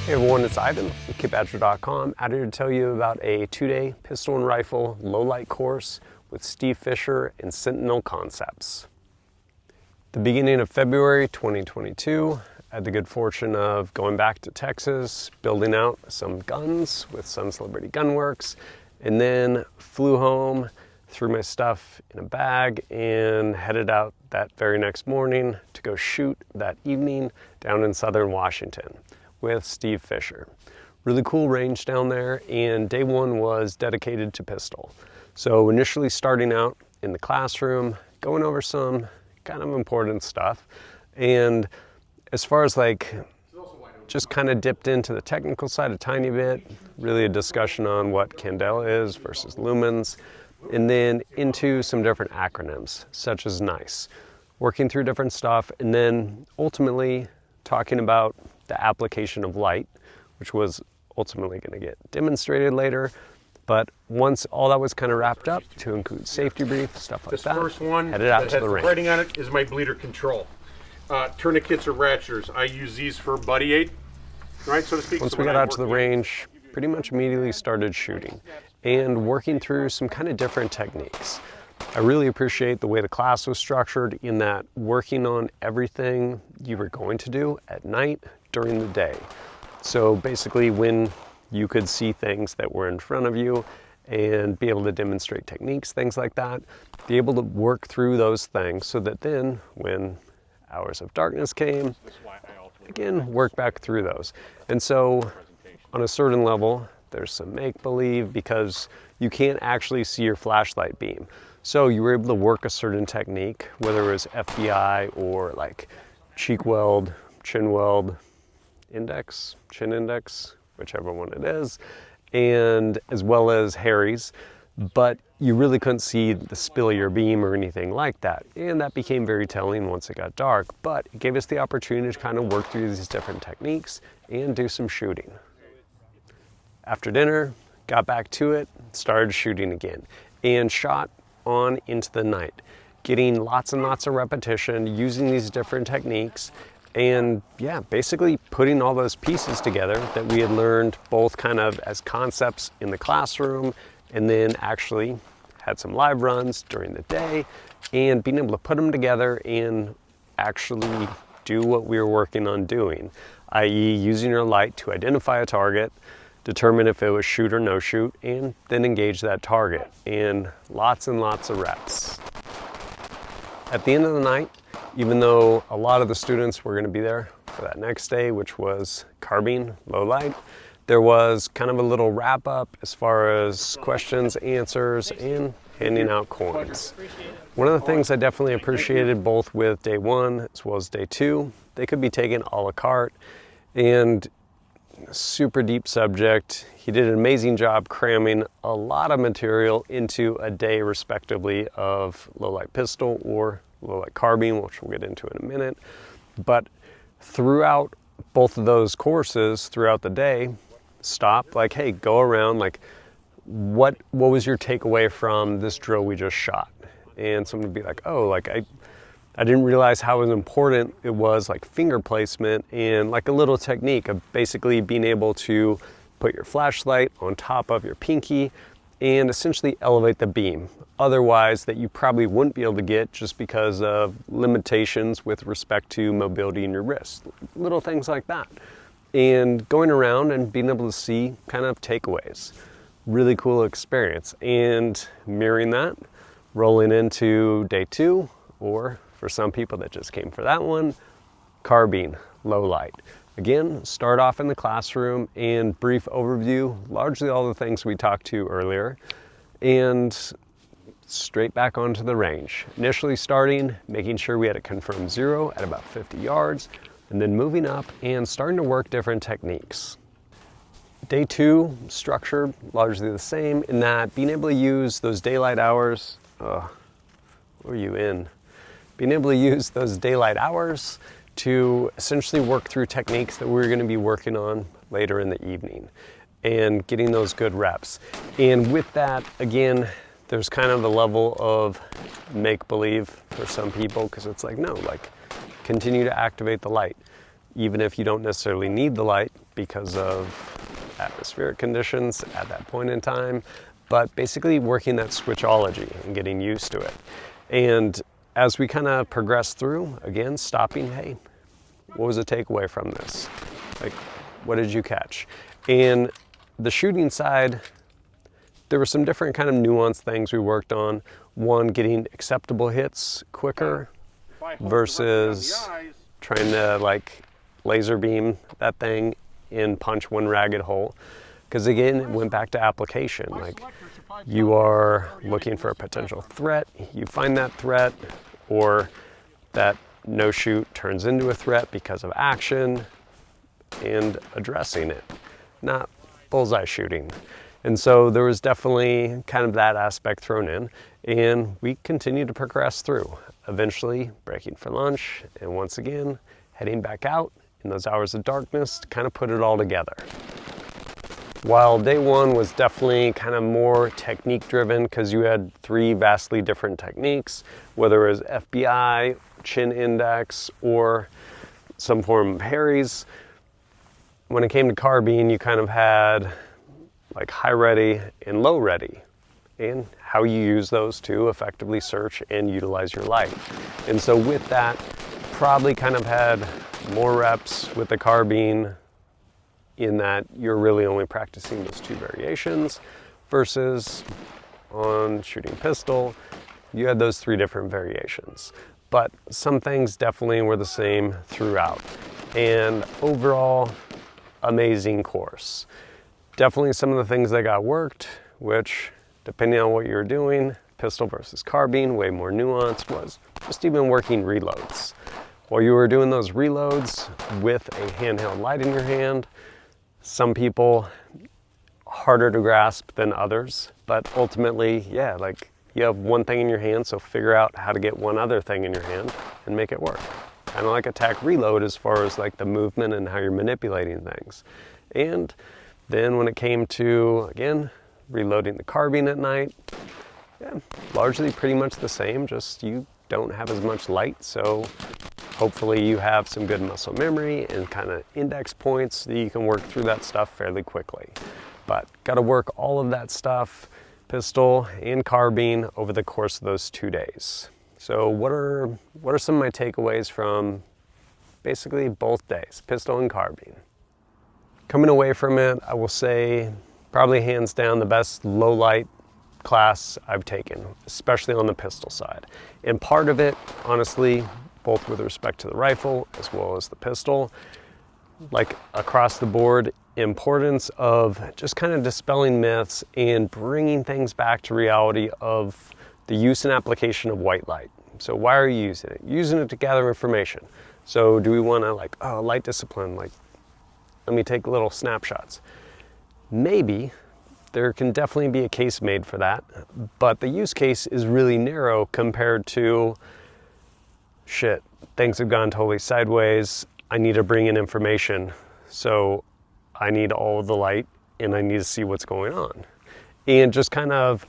Hey everyone, it's Ivan with KitBadger.com, out here to tell you about a 2-day pistol and rifle low-light course with Steve Fisher and Sentinel Concepts. The beginning of February 2022, I had the good fortune of going back to Texas, building out some guns with some Celebrity Gunworks, and then flew home, threw my stuff in a bag, and headed out that very next morning to go shoot that evening down in southern Washington with Steve Fisher. Really cool range down there, and day one was dedicated to pistol. So initially starting out in the classroom, going over some kind of important stuff, and as far as like just kind of dipped into the technical side a tiny bit, really a discussion on what candela is versus lumens, and then into some different acronyms such as NICE, working through different stuff, and then ultimately talking about the application of light, which was ultimately going to get demonstrated later. But once all that was kind of wrapped up, to include safety brief, stuff like that, first one headed out to the range. Writing on it is my bleeder control. Tourniquets or ratchets, I use these for buddy aid, right, so to speak. Once we got out to the range, pretty much immediately started shooting and working through some kind of different techniques. I really appreciate the way the class was structured, in that working on everything you were going to do at night during the day. So basically when you could see things that were in front of you and be able to demonstrate techniques, things like that, be able to work through those things so that then when hours of darkness came, again, work back through those. And so on a certain level, there's some make-believe because you can't actually see your flashlight beam. So you were able to work a certain technique, whether it was FBI or like cheek weld, chin weld, index, chin index, whichever one it is, and as well as Harry's, but you really couldn't see the spill of your beam or anything like that. And that became very telling once it got dark, but it gave us the opportunity to kind of work through these different techniques and do some shooting. After dinner, got back to it, started shooting again, and shot on into the night, getting lots and lots of repetition, using these different techniques, and yeah, basically putting all those pieces together that we had learned both kind of as concepts in the classroom, and then actually had some live runs during the day, and being able to put them together and actually do what we were working on doing, i.e. using your light to identify a target, determine if it was shoot or no shoot, and then engage that target, and lots of reps. At the end of the night, even though a lot of the students were going to be there for that next day, which was Carbine, low light, there was kind of a little wrap up as far as questions, answers, and handing out coins. One of the things I definitely appreciated both with day one as well as day two, they could be taken a la carte, and super deep subject. He did an amazing job cramming a lot of material into a day respectively of low light pistol or low light carbine, which we'll get into in a minute. But throughout both of those courses, throughout the day, stop, like, hey, go around, like, what was your takeaway from this drill we just shot? And someone would be like, oh, like I didn't realize how important it was, like finger placement and like a little technique of basically being able to put your flashlight on top of your pinky and essentially elevate the beam. Otherwise, that you probably wouldn't be able to get just because of limitations with respect to mobility in your wrist. Little things like that. And going around and being able to see kind of takeaways. Really cool experience. And mirroring that, rolling into day two, or for some people that just came for that one, carbine, low light. Again, start off in the classroom and brief overview, largely all the things we talked to earlier, and straight back onto the range. Initially starting, making sure we had a confirmed zero at about 50 yards, and then moving up and starting to work different techniques. Day two, structure largely the same in that being able to use those daylight hours, what were you in? Being able to use those daylight hours to essentially work through techniques that we're going to be working on later in the evening and getting those good reps. And with that, again, there's kind of a level of make-believe for some people, because it's like, no, like, continue to activate the light. Even if you don't necessarily need the light, because of atmospheric conditions at that point in time, but basically working that switchology and getting used to it. And as we kind of progress through, again, stopping, hey, what was the takeaway from this? Like, what did you catch? And the shooting side, there were some different kind of nuanced things we worked on. One, getting acceptable hits quicker versus trying to like laser beam that thing and punch one ragged hole. Because again, it went back to application. Like, you are looking for a potential threat, you find that threat, or that no shoot turns into a threat because of action, and addressing it, not bullseye shooting. And so there was definitely kind of that aspect thrown in, and we continued to progress through, eventually breaking for lunch, and once again, heading back out in those hours of darkness to kind of put it all together. While day one was definitely kind of more technique driven because you had 3 vastly different techniques, whether it was FBI, chin index, or some form of Harry's. When it came to carbine, you kind of had like high ready and low ready, and how you use those to effectively search and utilize your light. And so with that, probably kind of had more reps with the carbine, in that you're really only practicing those 2 variations, versus on shooting pistol, you had those 3 different variations. But some things definitely were the same throughout. And overall, amazing course. Definitely some of the things that got worked, which depending on what you're doing, pistol versus carbine, way more nuanced, was just even working reloads. While you were doing those reloads with a handheld light in your hand, some people harder to grasp than others, but ultimately, yeah, like you have one thing in your hand, so figure out how to get one other thing in your hand and make it work. Kind of like attack reload as far as like the movement and how you're manipulating things. And then when it came to, again, reloading the carbine at night, yeah, largely pretty much the same, just you don't have as much light, so hopefully you have some good muscle memory and kind of index points that you can work through that stuff fairly quickly. But got to work all of that stuff, pistol and carbine, over the course of those 2 days. So what are some of my takeaways from basically both days, pistol and carbine? Coming away from it, I will say probably hands down the best low light class I've taken, especially on the pistol side. And part of it, honestly, both with respect to the rifle as well as the pistol, like across the board, importance of just kind of dispelling myths and bringing things back to reality of the use and application of white light. So why are you using it? Using it to gather information. So do we want to like, oh, light discipline, like let me take little snapshots. Maybe there can definitely be a case made for that, but the use case is really narrow compared to, shit, things have gone totally sideways, I need to bring in information, so I need all of the light and I need to see what's going on. And just kind of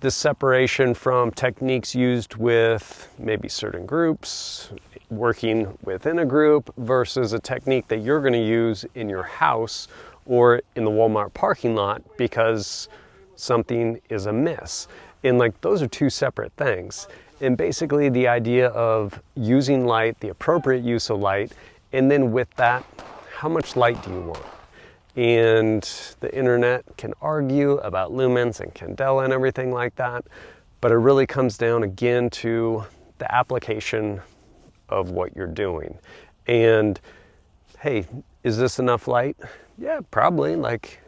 this separation from techniques used with maybe certain groups, working within a group, versus a technique that you're going to use in your house or in the Walmart parking lot because something is amiss. And like those are 2 separate things. And basically the idea of using light, the appropriate use of light, and then with that, how much light do you want? And the internet can argue about lumens and candela and everything like that, but it really comes down again to the application of what you're doing. And hey, is this enough light? Yeah, probably. Like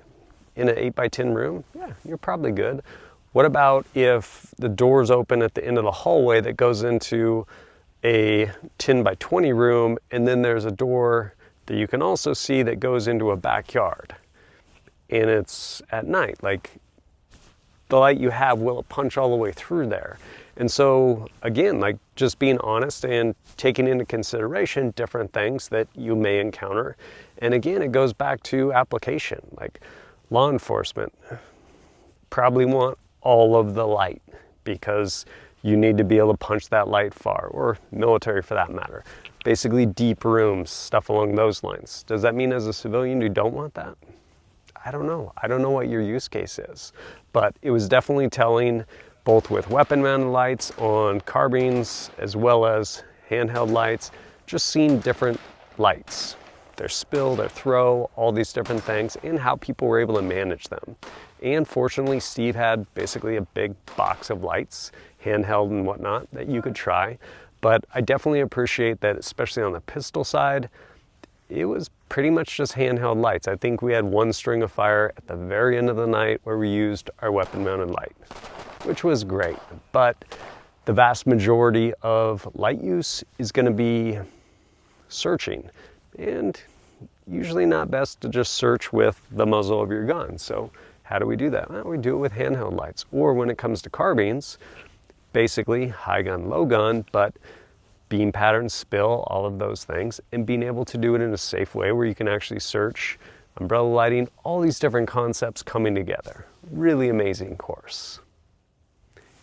in an 8x10 room, yeah, you're probably good. What about if the door's open at the end of the hallway that goes into a 10x20 room, and then there's a door that you can also see that goes into a backyard, and it's at night? Like, the light you have, will it punch all the way through there? And so again, like just being honest and taking into consideration different things that you may encounter. And again, it goes back to application. Like law enforcement probably want all of the light because you need to be able to punch that light far, or military for that matter. Basically deep rooms, stuff along those lines. Does that mean as a civilian you don't want that? I don't know. I don't know what your use case is, but it was definitely telling, both with weapon mounted lights on carbines as well as handheld lights, just seeing different lights, their spill, their throw, all these different things, and how people were able to manage them. And fortunately, Steve had basically a big box of lights, handheld and whatnot, that you could try. But I definitely appreciate that, especially on the pistol side, it was pretty much just handheld lights. I think we had one string of fire at the very end of the night where we used our weapon mounted light, which was great. But the vast majority of light use is going to be searching, and usually not best to just search with the muzzle of your gun. So how do we do that? Well, we do it with handheld lights, or when it comes to carbines, basically high gun, low gun, but beam patterns, spill, all of those things, and being able to do it in a safe way where you can actually search, umbrella lighting, all these different concepts coming together. Really amazing course.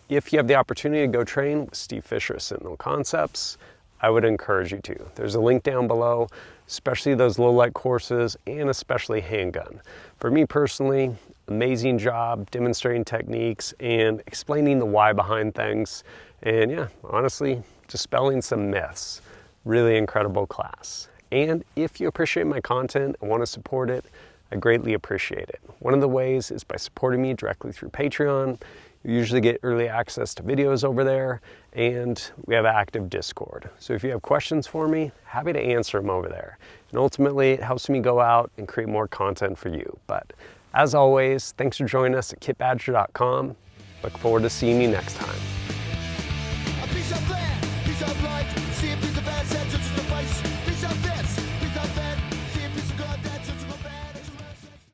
If you have the opportunity to go train with Steve Fisher at Sentinel Concepts, I would encourage you to. There's a link down below, especially those low light courses and especially handgun. For me personally, amazing job demonstrating techniques and explaining the why behind things. And yeah, honestly, dispelling some myths. Really incredible class. And if you appreciate my content and want to support it, I greatly appreciate it. One of the ways is by supporting me directly through Patreon. You usually get early access to videos over there, and we have active Discord. So if you have questions for me, happy to answer them over there. And ultimately, it helps me go out and create more content for you. But as always, thanks for joining us at kitbadger.com. Look forward to seeing you next time.